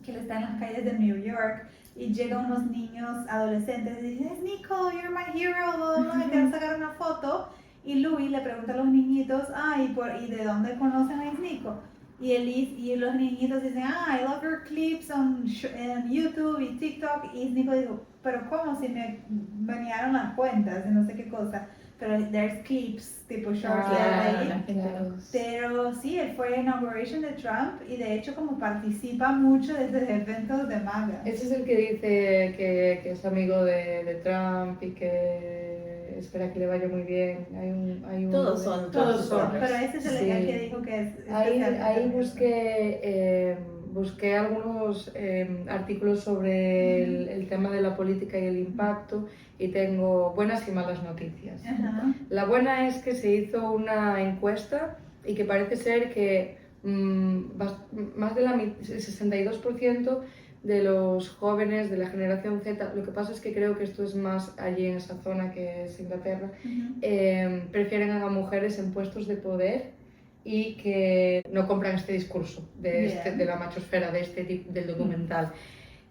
que él está en las calles de New York y llegan unos niños adolescentes y dicen, Nico, you're my hero, blah, blah, quiero sacar una foto. Y Louis le pregunta a los niñitos, ¿y de dónde conocen a Nico? Y los niñitos dicen, I love your clips en YouTube y TikTok. Y Nico dijo, pero ¿cómo? Si me banearon las cuentas y no sé qué cosa. Pero there's clips, tipo shorts de ahí. Claro. Pero sí, él fue en inauguration de Trump y de hecho como participa mucho de estos eventos de MAGA. Ese es el que dice que es amigo de Trump y que espera que le vaya muy bien. Hay un todos son. Pero ese es Sí. el que dijo que es Ahí busqué algunos artículos sobre el tema de la política y el impacto y tengo buenas y malas noticias. Ajá. La buena es que se hizo una encuesta y que parece ser que más del 62% de los jóvenes de la generación Z, lo que pasa es que creo que esto es más allí en esa zona que es Inglaterra, prefieren a mujeres en puestos de poder y que no compran este discurso de la machosfera de este tipo del documental.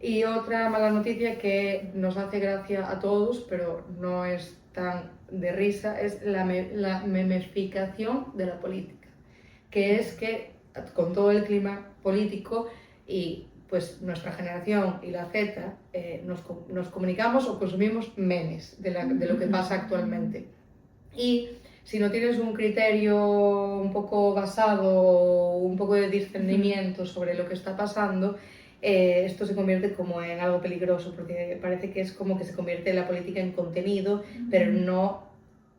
Y otra mala noticia que nos hace gracia a todos, pero no es tan de risa, es la memificación de la política, que es que con todo el clima político y pues nuestra generación y la Z nos comunicamos o consumimos memes de lo que pasa actualmente. Y si no tienes un criterio un poco basado, un poco de discernimiento sobre lo que está pasando, esto se convierte como en algo peligroso, porque parece que es como que se convierte la política en contenido, pero no,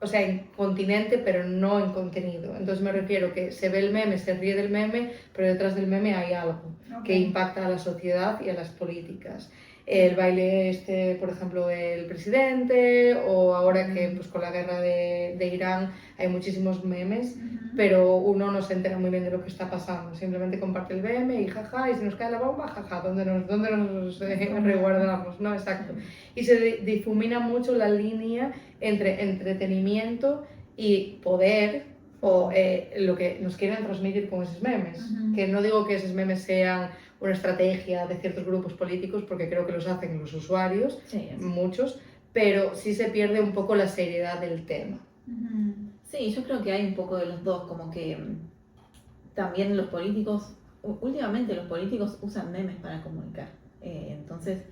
o sea, en continente, pero no en contenido. Entonces me refiero que se ve el meme, se ríe del meme, pero detrás del meme hay algo que impacta a la sociedad y a las políticas. El baile por ejemplo, del presidente, o ahora que pues, con la guerra de Irán hay muchísimos memes, pero uno no se entera muy bien de lo que está pasando, simplemente comparte el meme y jaja, y si nos cae la bomba, jaja, ¿dónde nos resguardamos? ¿No? Exacto. Y se difumina mucho la línea entre entretenimiento y poder, o lo que nos quieren transmitir con esos memes. Que no digo que esos memes sean una estrategia de ciertos grupos políticos, porque creo que los hacen los usuarios, muchos, pero sí se pierde un poco la seriedad del tema. Sí, yo creo que hay un poco de los dos, como que también los políticos, últimamente los políticos usan memes para comunicar, entonces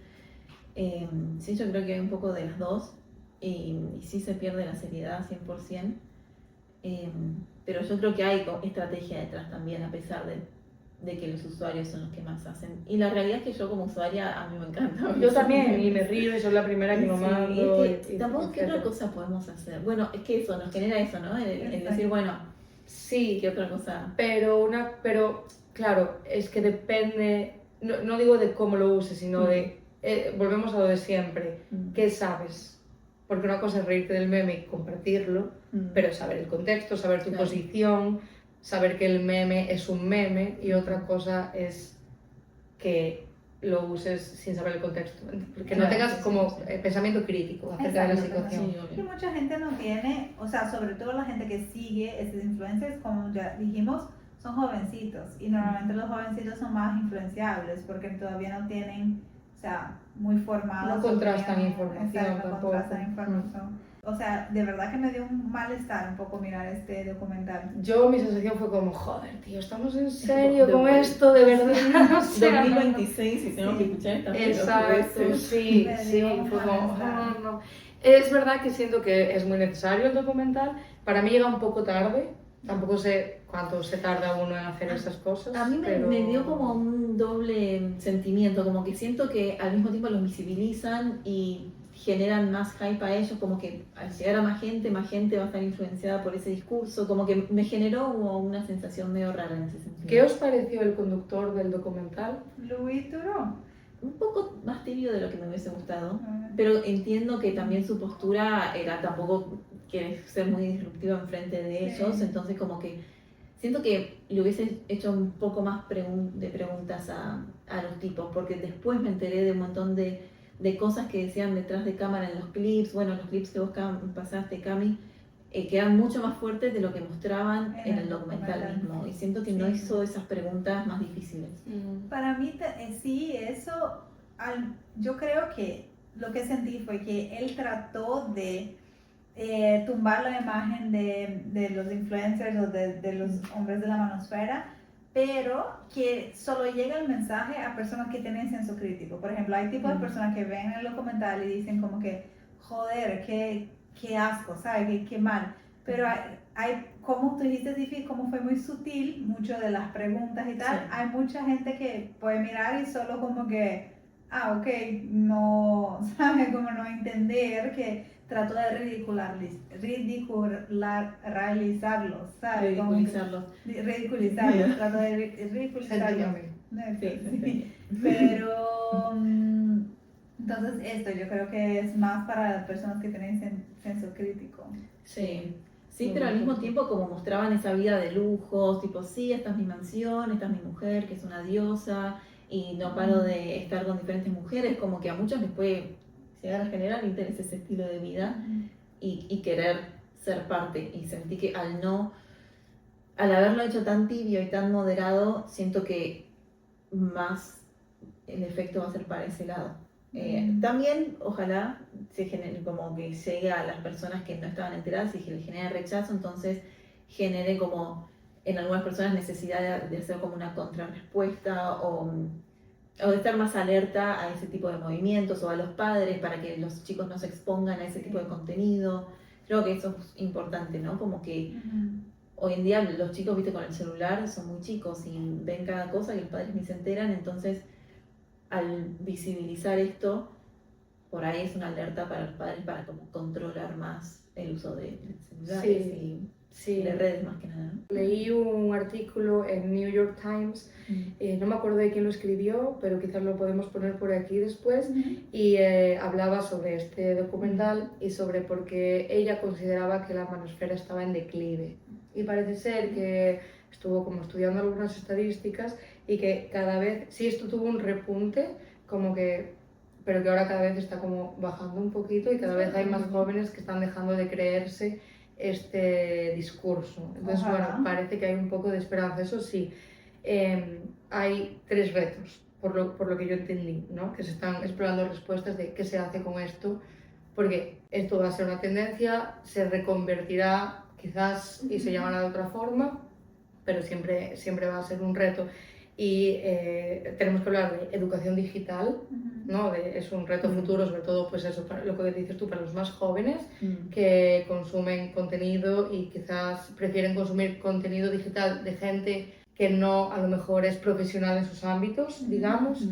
sí, yo creo que hay un poco de las dos y sí se pierde la seriedad 100%, pero yo creo que hay estrategia detrás también, a pesar de que los usuarios son los que más hacen. Y la realidad es que yo como usuaria a mí me encanta. Yo también, y me río y soy la primera que lo mando. Tampoco, ¿qué otra cosa podemos hacer? Bueno, es que eso, nos genera eso, ¿no? El decir, bueno, sí, ¿qué otra cosa? Pero claro, es que depende, no digo de cómo lo uses, sino de, volvemos a lo de siempre, ¿qué sabes? Porque una cosa es reírte del meme y compartirlo, pero saber el contexto, saber tu posición, saber que el meme es un meme, y otra cosa es que lo uses sin saber el contexto, que no Claro, tengas sí, como sí. Pensamiento crítico acerca de la Exacto. situación. Sí, Y obvio. mucha gente no tiene, o sea, sobre todo la gente que sigue estos influencers, como ya dijimos, son jovencitos y normalmente los jovencitos son más influenciables porque todavía no tienen, o sea, muy formados. No contrastan opinión. información Exacto, no tampoco. contrastan información. O sea, de verdad que me dio un malestar un poco mirar este documental. Yo, mi sensación fue como, joder, tío, ¿estamos en serio De con vuelta. esto? De verdad. O sea, 2026 y tenemos que escuchar estas Exacto, pelotudeces. sí, Me sí, dio un fue como, malestar. no. Es verdad que siento que es muy necesario el documental. Para mí llega un poco tarde. Tampoco sé cuánto se tarda uno en hacer esas cosas. A mí pero... me dio como un doble sentimiento, como que siento que al mismo tiempo los visibilizan y generan más hype a ellos, como que al llegar a más gente va a estar influenciada por ese discurso, como que me generó como una sensación medio rara en ese sentido. ¿Qué os pareció el conductor del documental? Luis Turó. Un poco más tibio de lo que me hubiese gustado, pero entiendo que también su postura era tampoco que ser muy disruptiva enfrente de Sí. ellos, entonces como que siento que le hubiese hecho un poco más de preguntas a los tipos, porque después me enteré de un montón de cosas que decían detrás de cámara en los clips, bueno, los clips que vos pasaste, Cami, que eran mucho más fuertes de lo que mostraban en el documental mismo, y siento que no Sí. hizo esas preguntas más difíciles. Para mí sí, eso, yo creo que lo que sentí fue que él trató de tumbar la imagen de los influencers o de los hombres de la manosfera, pero que solo llega el mensaje a personas que tienen senso crítico. Por ejemplo, hay tipos de personas que ven el documental y dicen como que, joder, qué asco, ¿sabes? Qué mal. Pero hay, como tú dijiste, Tiffy, como fue muy sutil, mucho de las preguntas y tal, Sí. hay mucha gente que puede mirar y solo como que, ok, no, ¿sabes? Como no entender que trató de ridiculizarlos, ¿sabes? Ridiculizarlos. Ridiculizarlos, trató de ridiculizarlos. Sí. Pero entonces esto yo creo que es más para las personas que tienen senso crítico. Sí, sí, pero al mismo tiempo como mostraban esa vida de lujos, tipo, sí, esta es mi mansión, esta es mi mujer, que es una diosa, y no paro de estar con diferentes mujeres, como que a muchos les puede llegar a generar interés ese estilo de vida y querer ser parte. Y sentí que al haberlo hecho tan tibio y tan moderado, siento que más el efecto va a ser para ese lado. También, ojalá, se genere, como que llegue a las personas que no estaban enteradas y que les genere rechazo, entonces genere como en algunas personas necesidad de hacer como una contrarrespuesta o de estar más alerta a ese tipo de movimientos o a los padres para que los chicos no se expongan a ese tipo de contenido. Creo que eso es importante, ¿no? Como que hoy en día los chicos, viste, con el celular son muy chicos y ven cada cosa y los padres ni se enteran, entonces al visibilizar esto, por ahí es una alerta para los padres para como controlar más el uso de celulares y de redes más que nada, ¿no? Leí un artículo en New York Times, no me acuerdo de quién lo escribió, pero quizás lo podemos poner por aquí después, y hablaba sobre este documental y sobre por qué ella consideraba que la manosfera estaba en declive. Y parece ser que estuvo como estudiando algunas estadísticas y que cada vez, sí, esto tuvo un repunte, como que, pero que ahora cada vez está como bajando un poquito y cada vez hay más jóvenes que están dejando de creerse este discurso. Entonces, bueno, parece que hay un poco de esperanza. Eso sí, hay 3 retos, por lo que yo entendí, ¿no? Que se están explorando respuestas de qué se hace con esto, porque esto va a ser una tendencia, se reconvertirá quizás y se llamará de otra forma, pero siempre va a ser un reto. Y tenemos que hablar de educación digital, ¿no? Es un reto futuro, sobre todo pues eso, lo que dices tú, para los más jóvenes que consumen contenido y quizás prefieren consumir contenido digital de gente que no a lo mejor es profesional en sus ámbitos, digamos.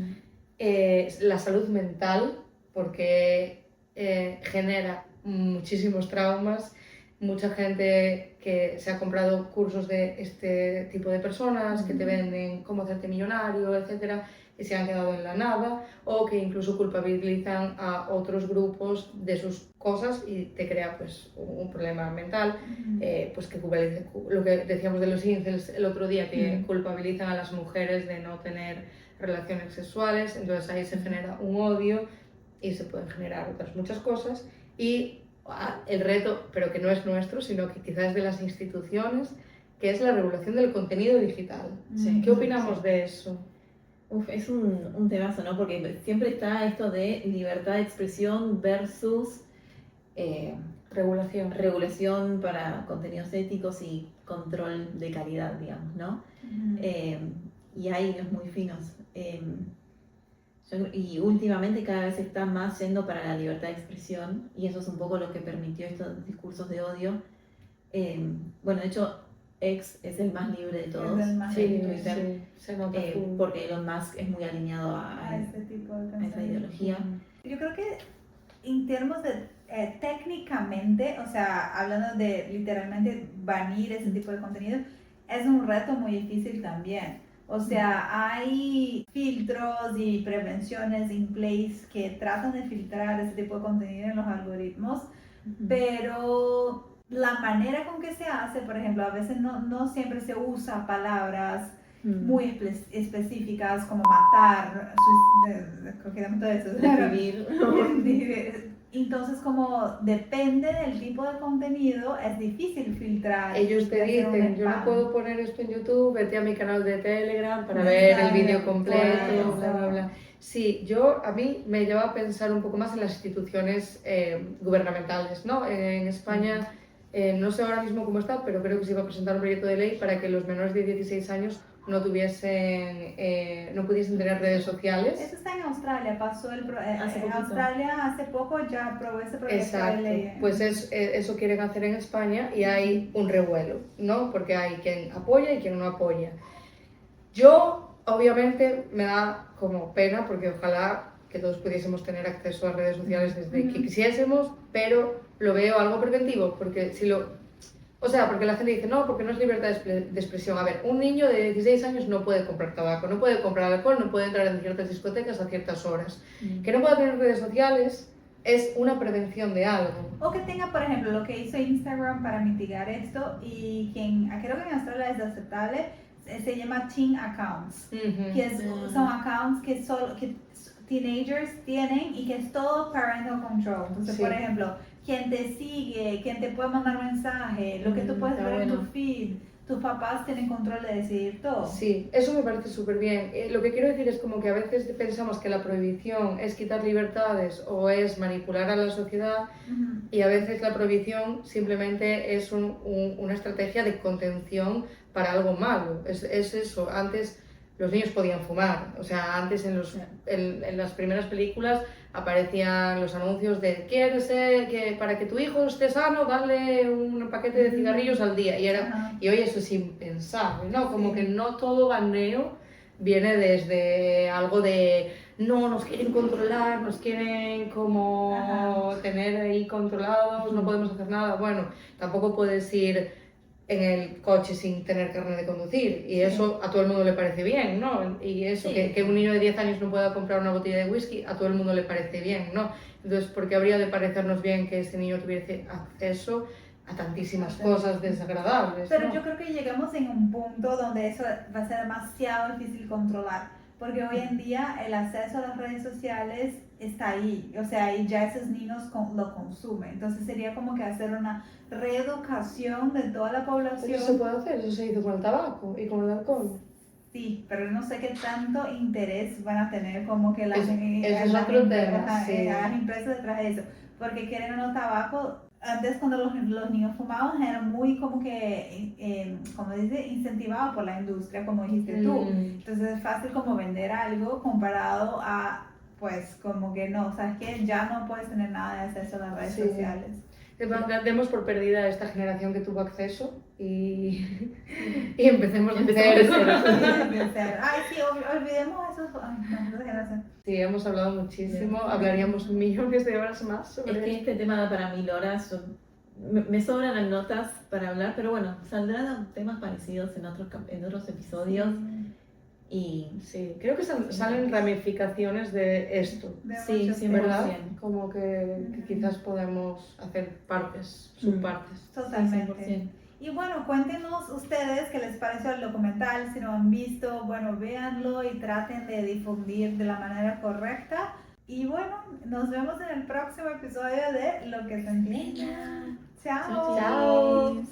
La salud mental, porque genera muchísimos traumas. Mucha gente que se ha comprado cursos de este tipo de personas que te venden cómo hacerte millonario, etcétera, y se han quedado en la nada, o que incluso culpabilizan a otros grupos de sus cosas y te crea pues un problema mental, pues que lo que decíamos de los incels el otro día, que culpabilizan a las mujeres de no tener relaciones sexuales, entonces ahí se genera un odio y se pueden generar otras muchas cosas. Y el reto, pero que no es nuestro, sino que quizás es de las instituciones, que es la regulación del contenido digital. Sí. ¿Qué opinamos de eso? Es un temazo, ¿no? Porque siempre está esto de libertad de expresión versus regulación para contenidos éticos y control de calidad, digamos, ¿no? Y hay hilos muy finos. Y últimamente cada vez está más yendo para la libertad de expresión, y eso es un poco lo que permitió estos discursos de odio. Bueno, de hecho, X es el más libre de todos, Sí, Twitter, se nota full. porque Elon Musk es muy alineado a este tipo de esa ideología. Yo creo que en términos de técnicamente, o sea, hablando de literalmente banir ese tipo de contenido, es un reto muy difícil también. O sea, hay filtros y prevenciones in place que tratan de filtrar ese tipo de contenido en los algoritmos, pero la manera con que se hace, por ejemplo, a veces no siempre se usa palabras muy específicas como matar, todo eso. Desvivir. Entonces, como depende del tipo de contenido, es difícil filtrar. Ellos te dicen, yo no puedo poner esto en YouTube, vete a mi canal de Telegram para ver el vídeo completo, bla, bla, bla. Sí, a mí me lleva a pensar un poco más en las instituciones gubernamentales, ¿no? En España, no sé ahora mismo cómo está, pero creo que se iba a presentar un proyecto de ley para que los menores de 16 años no pudiesen tener redes sociales. Eso está en Australia, pasó en poquito. Australia hace poco ya aprobó ese proyecto de ley. Pues eso quieren hacer en España y hay un revuelo, ¿no? Porque hay quien apoya y quien no apoya. Yo, obviamente, me da como pena porque ojalá que todos pudiésemos tener acceso a redes sociales desde que quisiésemos, pero lo veo algo preventivo, porque porque la gente dice, no, porque no es libertad de expresión. A ver, un niño de 16 años no puede comprar tabaco, no puede comprar alcohol, no puede entrar en ciertas discotecas a ciertas horas. Que no pueda tener redes sociales es una prevención de algo. O que tenga, por ejemplo, lo que hizo Instagram para mitigar esto, y creo que en Australia es aceptable, se llama teen accounts, que son accounts que teenagers tienen y que es todo parental control. Entonces, por ejemplo, quien te sigue, quien te puede mandar mensaje, lo que tú puedes ver en tu feed, tus papás tienen control de decidir todo. Sí, eso me parece súper bien. Lo que quiero decir es como que a veces pensamos que la prohibición es quitar libertades o es manipular a la sociedad, y a veces la prohibición simplemente es una estrategia de contención para algo malo. Es eso. Antes los niños podían fumar, o sea, antes en las primeras películas aparecían los anuncios de que para que tu hijo esté sano, dale un paquete de cigarrillos al día, y hoy eso es impensable, ¿no? Como que no todo baneo viene desde algo de no, nos quieren controlar, nos quieren como tener ahí controlados, no podemos hacer nada. Bueno, tampoco puedes ir en el coche sin tener carnet de conducir, y eso a todo el mundo le parece bien, ¿no? Y eso, que un niño de 10 años no pueda comprar una botella de whisky, a todo el mundo le parece bien, ¿no? Entonces, ¿por qué habría de parecernos bien que ese niño tuviese acceso a tantísimas cosas desagradables? Pero ¿no? yo creo que llegamos en un punto donde eso va a ser demasiado difícil controlar, porque hoy en día el acceso a las redes sociales está ahí, o sea, y ya esos niños lo consumen. Entonces sería como que hacer una reeducación de toda la población. Eso se puede hacer, eso se hizo con el tabaco y con el alcohol. Sí, pero no sé qué tanto interés van a tener como que las empresas detrás de eso, porque quieren o no tabaco. Antes cuando los niños fumaban eran muy como que, como dice, incentivados por la industria, como dijiste tú. Entonces es fácil como vender algo comparado a, pues, como que no, ¿sabes qué? Ya no puedes tener nada de acceso a las redes sociales. Demos por perdida a esta generación que tuvo acceso y empecemos de cero. Ay, sí, olvidemos eso. No, generación. Sí, hemos hablado muchísimo, hablaríamos millones de horas más sobre Es que este tema da para 1000 horas. Me sobran las notas para hablar, pero bueno, saldrán temas parecidos en otros episodios. Y sí, creo que salen ramificaciones de esto. Sí, 100%. ¿Verdad? Como que quizás podemos hacer subpartes. Totalmente. 100%. Y bueno, cuéntenos ustedes qué les pareció el documental, si no han visto, bueno, véanlo y traten de difundir de la manera correcta. Y bueno, nos vemos en el próximo episodio de Lo que se entienda. Chao. Chao.